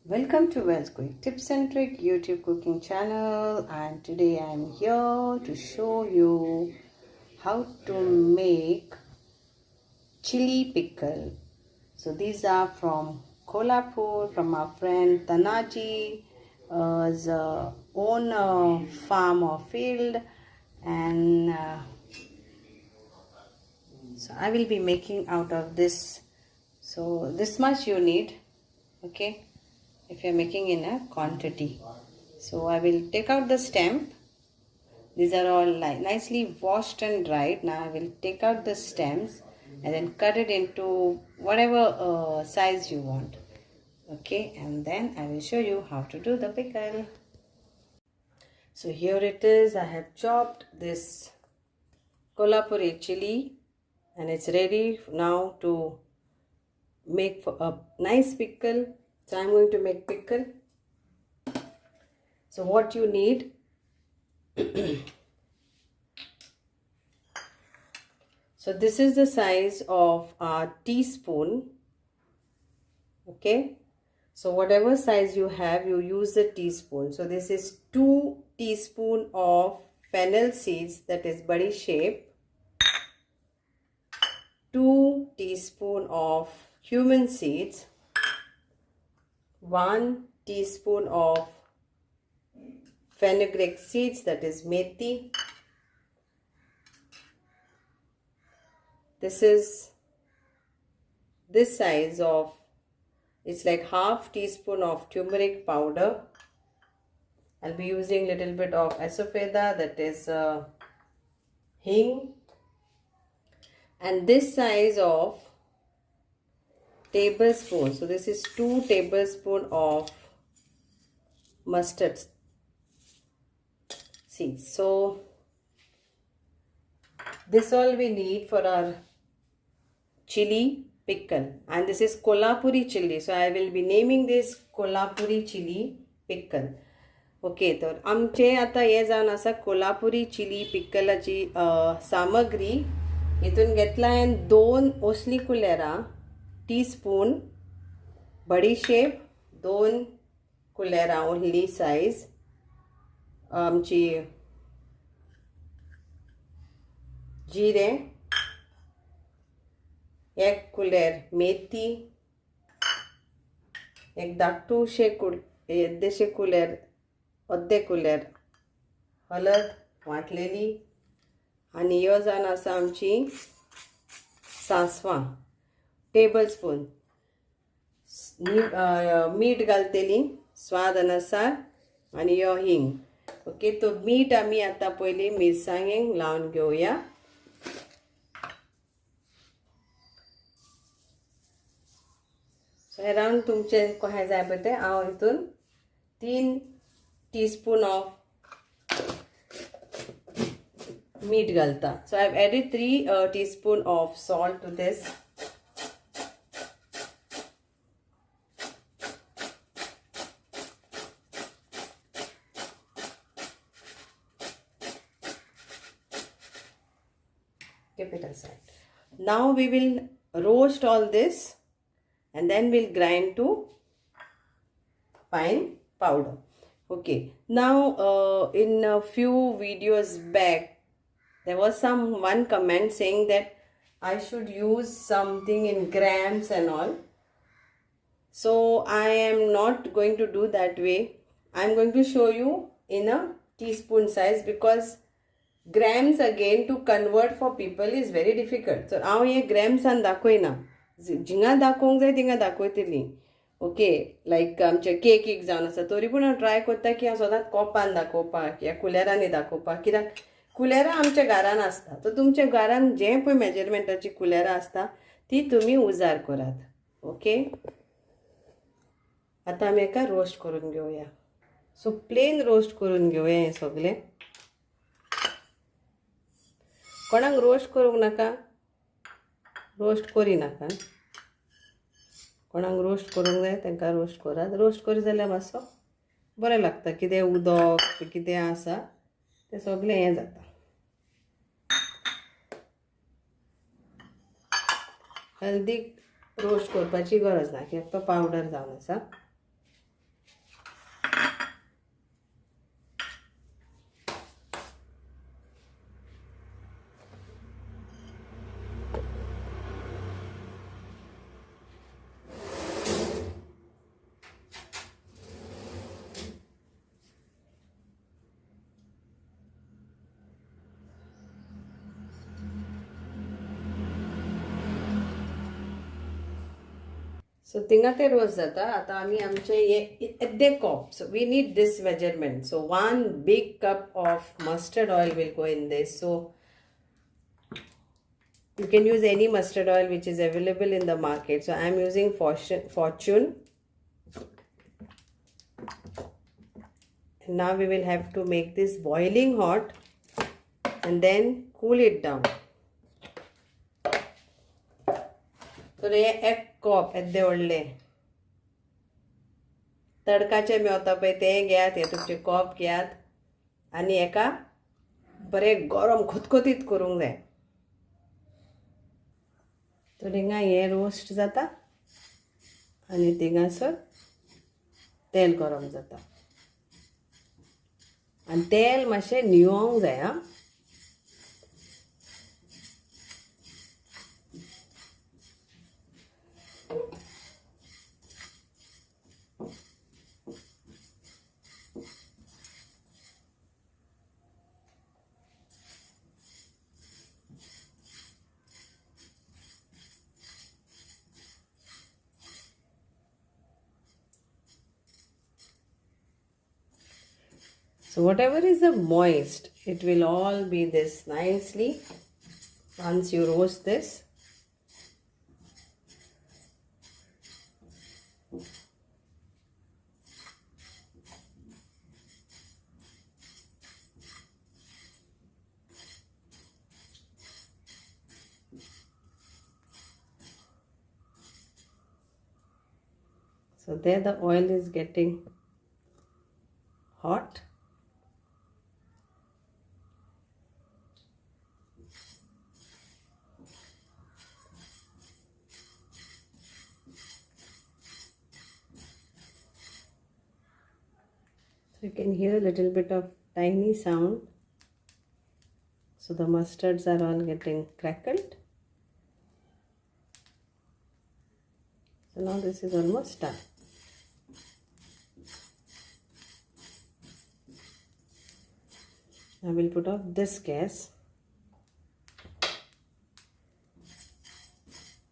Welcome to Wells Quick Tips and Trick YouTube cooking channel, and today I am here to show you how to make chili pickle. So these are from Kolhapur, from our friend Tanaji's own farm or field, and so I will be making out of this. So this much you need, okay, if you're making in a quantity. So I will take out the stem. These are all nicely washed and dried. Now I will take out the stems and then cut it into whatever size you want. Okay, and then I will show you how to do the pickle. So here it is. I have chopped this Kolhapuri chili and it's ready now to make for a nice pickle. So I'm going to make pickle. So what you need, so this is the size of a teaspoon. Okay, so whatever size you have, you use the teaspoon. So this is 2 teaspoon of fennel seeds, that is badi shape, 2 teaspoon of cumin seeds, 1 teaspoon of fenugreek seeds, that is methi. This is this size of, it's like half teaspoon of turmeric powder. I'll be using little bit of asafeda, that is hing, and this size of tablespoon. So this is 2 tablespoon of mustard seeds. So this all we need for our chili pickle, and this is Kolhapuri chili. So I will be naming this Kolhapuri chili pickle. Okay, तर आमचे आता हे जावन आसा Kolhapuri chilli पिकलाची सामग्री. हितून घेतला हांवें 2 ओसली कुलेरां teaspoon बडीशेप, 2 कुलेरां ओन्ली सायज आमची जिरे, 1 कुलेर मेथी, 1 धाकटूशे येद्देशे कुलेर, अर्दे कुलेर हळद वाटलेली, आनी ह्यो जावन आसा आमची सांसवां टेबल स्पून, मीठ घालतली स्वाद अनुसार, आनी ह्यो हिंग. ओके, तो मीठ आमी आतां पयलीं मिरसांगेक लावन घेवया. सो अरावंड तुमचे कशें जाय पळय तें, हांव हितून 3 teaspoon of meat galta. So I've added 3 teaspoon of salt to this. Keep it aside. Now we will roast all this and then we'll grind to fine powder. Okay, now in a few videos back there was one comment saying that I should use something in grams and all. So I am not going to do that way. I am going to show you in a teaspoon size, because grams again to convert for people is very difficult. So I hey grams and दाखोयना, जिंगा दाखोवंक जाय तिंगा दाखोयतली. Okay, लायक आमचे cake जावन आसा, तरी पूण हांव ट्राय करता की हांव सदांच कॉपान दाखोवपाक या कुलेरांनी दाखोवपाक, कित्याक कुलेरां आमच्या घरान आसता. तर तुमच्या घरान जे पळय मेजरमेंटाची कुलेरां आसता ती तुमी उजार करात. ओके, आतां आमी हेका रोस्ट करून घेवया. सो प्लेन रोस्ट करून घेवया हें सगळें. कोणाक रोस्ट करूंक नाका, रोस्ट करिनाका. कोणाक रोस्ट करूंक जाय तांकां रोस्ट करात. रोस्ट करी जाल्यार मातसो बरें लागता, कितें उदक कितें आसा तें सगळें हें जाता. हल्दीक रोस्ट करपाची गरज ना, कित्याक तो पावडर जावन आसा. So tinga te roast jata. Ata ami amche ye edde cup. So we need this measurement. So 1 big cup of mustard oil will go in this. So you can use any mustard oil which is available in the market. So I am using Fortune. And now we will have to make this boiling hot and then cool it down. So एक cup येद्दे व्हडले तडकाचे मेवता पळय ते घेयात हे तुमचे cup घेयात आनी एका बरे गरम खतखतीत करूंक जाय. तर हिंगा हे रोस्ट जाता आनी थिंगासर तेल गरम जाता आनी तेल मातशें निवोंक जाय. आं So whatever is the moist, it will all be this nicely once you roast this. So there the oil is getting hot. You can hear a little bit of tiny sound. So the mustards are all getting crackled. So now this is almost done. I will put off this gas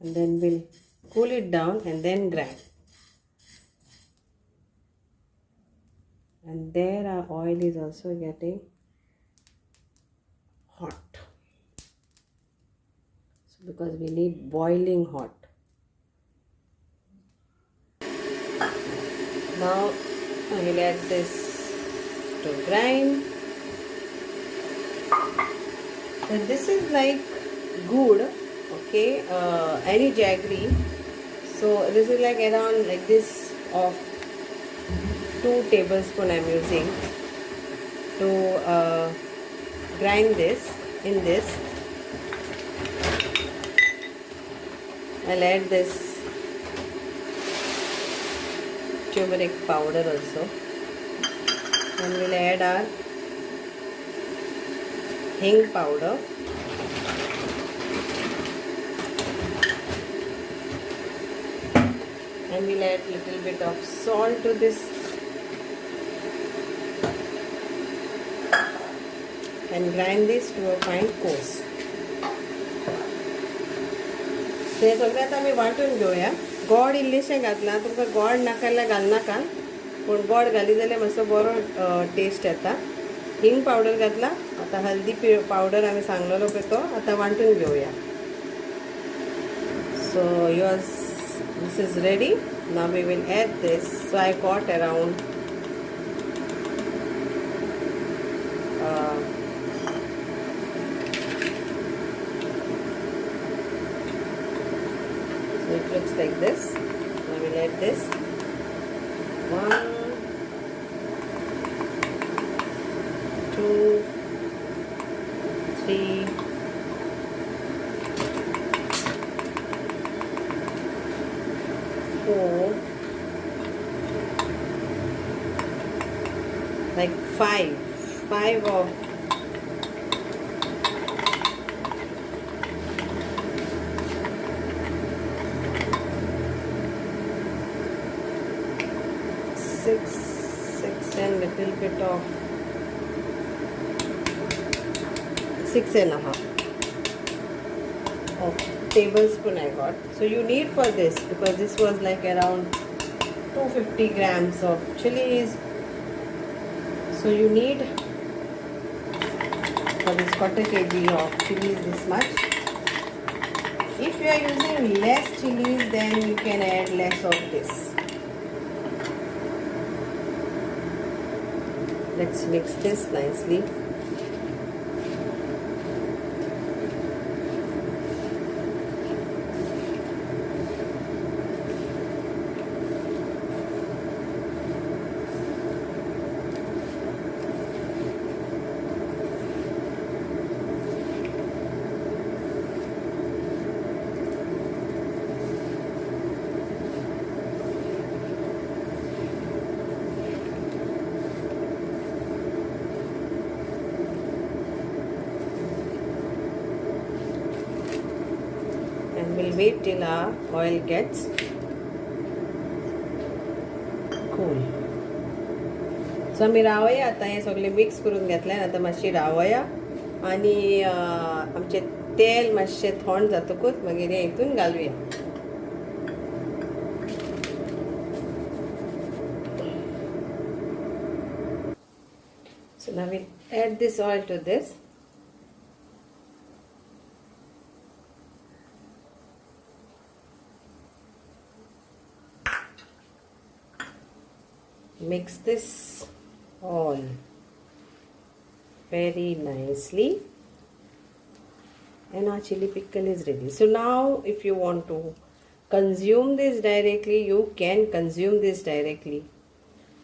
and then we'll cool it down and then grind. And there our oil is also getting hot. So because we need boiling hot. Now I will add this to grind. So this is like good, okay, any jaggery. So this is like around like this of 2 tablespoons I am using to grind this. In this I'll add this turmeric powder also, and we'll add our hing powder, and we'll add little bit of salt to this and grind this to a fine coarse. हे सगळ्यात आम्ही वाटून घेऊया. गोड इल्लेशें घातला, तुमकां गोड नाका जाल्यार घालनाका, पूण गोड घाली जाल्यार मातसो बरो टेस्ट येता. हिंग पावडर घातला, आता हल्दी पावडर आम्ही सांगलेलो पळय तो आता वाटून घेऊया. So this is ready. Now we will add this. So I got around so it looks like this. Now we will add this 1, 2, 3, 4, like 5 of 6 and little bit of 6.5. Okay. tablespoon I got. So you need for this, because this was like around 250 grams of chilies. So you need for this quarter kg of chilies this much. If you are using less chilies, then you can add less of this. Let's mix this nicely. And we'll wait till our oil gets cool. So आम्ही रावया आता हे सगळे mix करून घेतले. आता मातशी रावया आणि आमचे तेल मातशे थंड जातकूच मागीर हे हितून घालुया. So now we'll add this oil to this. Mix this all very nicely, and our chili pickle is ready. So now if you want to consume this directly, you can consume this directly,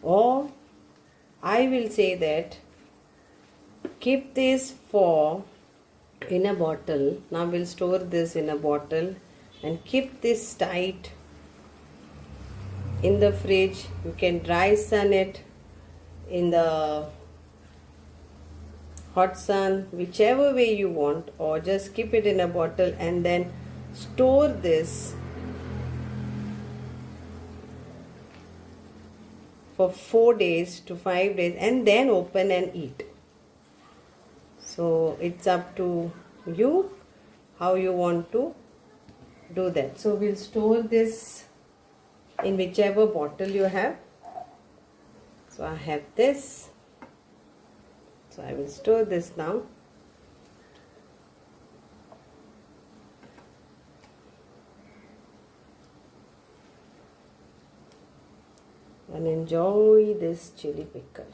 or I will say that keep this for in a bottle. Now we'll store this in a bottle and keep this tight in the fridge. You can dry sun it in the hot sun, whichever way you want, or just keep it in a bottle and then store this for 4 days to 5 days and then open and eat. So it's up to you how you want to do that. So we'll store this in whichever bottle you have. So I have this, so I will store this now. And enjoy this chili pickle.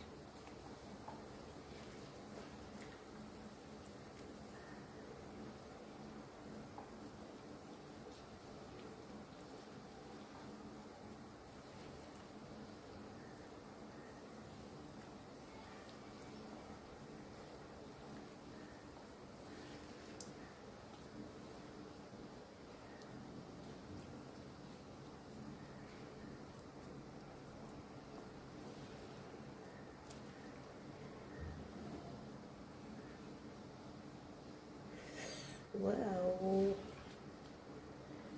Wow.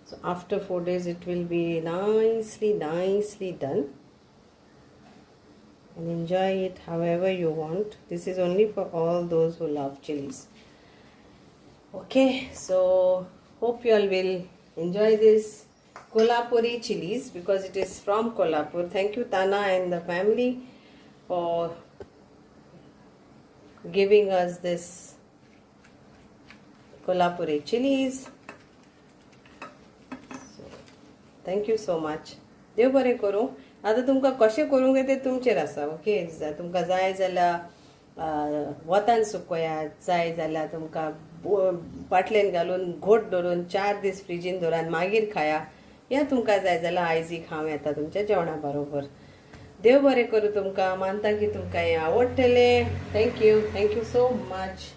So after 4 days it will be nicely done, and enjoy it however you want. This is only for all those who love chilies. Okay, so hope you all will enjoy this Kolhapuri chilies, because it is from Kolhapur. Thank you Tana and the family for giving us this Kolhapuri chilies. So, thank you so much. देव बरें करूं. आता तुमकां कशें करूंक ते तुमचेर आसा. Okay, तुमकां जाय जाल्यार वतान सुकयात, जाय जाल्यार तुमकां पाटलेन घालून घोट धरून 4 दीस फ्रिजीन दवरान मागीर खाया, या तुमकां जाय जाल्यार आयजी खावं येता तुमच्या जेवणा बरोबर. देव बरें करूं तुमकां. मानता की तुमकां हें आवडटलें. Thank you so much.